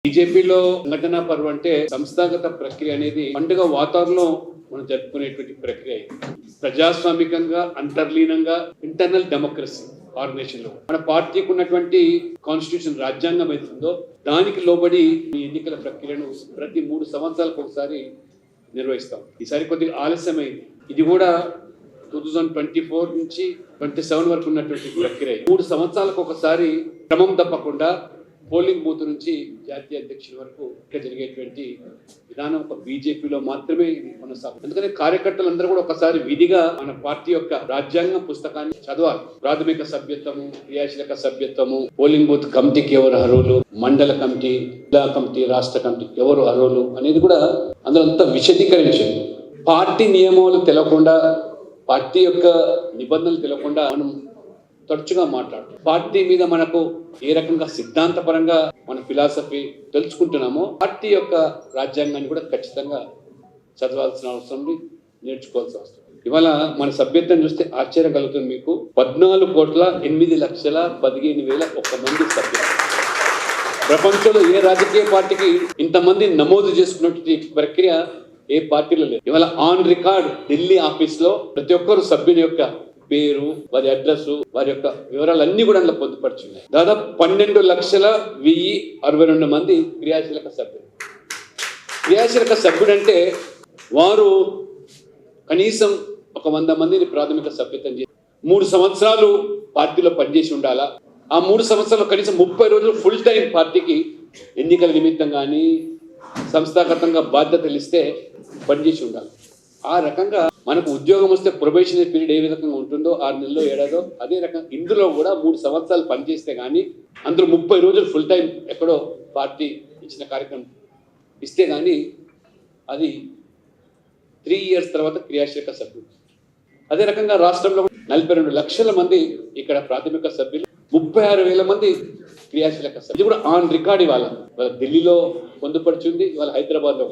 బీజేపీలో సంఘటన పర్వం అంటే సంస్థాగత ప్రక్రియ అనేది పండుగ వాతావరణంలో మనం జరుపుకునేటువంటి ప్రక్రియ. ప్రజాస్వామికంగా అంతర్లీనంగా ఇంటర్నల్ డెమోక్రసీ ఆర్గనైజేషన్ లో మన పార్టీకి ఉన్నటువంటి కాన్స్టిట్యూషన్ రాజ్యాంగం అవుతుందో దానికి లోబడి ఈ ఎన్నికల ప్రక్రియను ప్రతి 3 సంవత్సరాలకు ఒకసారి నిర్వహిస్తాం. ఈసారి కొద్దిగా ఆలస్యమైంది. ఇది కూడా 2024 నుంచి 27 వరకు ఉన్నటువంటి ప్రక్రియ. 3 సంవత్సరాలకు ఒకసారి క్రమం తప్పకుండా పోలింగ్ బూత్ నుంచి జాతీయ అధ్యక్షుల వరకు ఇక్కడ జరిగేటువంటి విధానం ఒక బీజేపీలో మాత్రమే ఇది కొనసాగుతుంది. అందుకని కార్యకర్తలందరూ కూడా ఒకసారి విధిగా మన పార్టీ యొక్క రాజ్యాంగం పుస్తకాన్ని చదవాలి. ప్రాథమిక సభ్యత్వము, క్రియాశీలక సభ్యత్వము, పోలింగ్ బూత్ కమిటీకి ఎవరు అర్హులు, మండల కమిటీ, జిల్లా కమిటీ, రాష్ట్ర కమిటీ ఎవరు అర్హులు అనేది కూడా అందులో అంతా విశదీకరించింది. పార్టీ నియమాలు తెలవకుండా, పార్టీ యొక్క నిబంధనలు తెలవకుండా మనం తరచుగా మాట్లాడుతాం. పార్టీ మీద మనకు ఏ రకంగా సిద్ధాంతపరంగా మన ఫిలాసఫీ తెలుసుకుంటున్నామో పార్టీ యొక్క రాజ్యాంగాన్ని కూడా ఖచ్చితంగా చదవాల్సిన అవసరం ఉంది, నేర్చుకోవాల్సిన అవసరం. ఇవాళ మన సభ్యత్వం చూస్తే ఆశ్చర్యం కలుగుతుంది. మీకు 14,08,15,001 మంది సభ్యులు. ప్రపంచంలో ఏ రాజకీయ పార్టీకి ఇంతమంది నమోదు చేసుకున్నటువంటి ప్రక్రియ ఏ పార్టీలో లేదు. ఇవాళ ఆన్ రికార్డ్ ఢిల్లీ ఆఫీస్ లో ప్రతి ఒక్కరు సభ్యుని యొక్క పేరు, వారి అడ్రస్, వారి యొక్క వివరాలన్నీ కూడా అందులో పొందుపరిచున్నాయి. దాదాపు 12,162 మంది క్రియాశీలక సభ్యులు. క్రియాశీలక సభ్యుడు అంటే వారు కనీసం 100 మందిని ప్రాథమిక సభ్యత్వం చేసి 3 సంవత్సరాలు పార్టీలో పనిచేసి ఉండాలా. ఆ 3 సంవత్సరాలు కనీసం 30 రోజులు ఫుల్ టైం పార్టీకి ఎన్నికల నిమిత్తం కానీ సంస్థాగతంగా బాధ్యతలు ఇస్తే పనిచేసి ఉండాలి. ఆ రకంగా మనకు ఉద్యోగం వస్తే ప్రొబేషనరీ పీరియడ్ ఏ విధంగా ఉంటుందో 6 నెలలో ఏడాదో అదే రకంగా ఇందులో కూడా 3 సంవత్సరాలు పనిచేస్తే కానీ అందులో 30 రోజులు ఫుల్ టైం ఎక్కడో పార్టీ ఇచ్చిన కార్యక్రమం ఇస్తే కానీ అది 3 ఇయర్స్ తర్వాత క్రియాశీలక సభ్యులు. అదే రకంగా రాష్ట్రంలో 42 లక్షల మంది ఇక్కడ ప్రాథమిక సభ్యులు, 36,000 మంది క్రియాశీలక సభ్యులు. ఇది కూడా ఆన్ రికార్డ్ ఇవాళ ఢిల్లీలో పొందుపరిచింది, ఇవాళ హైదరాబాద్లో.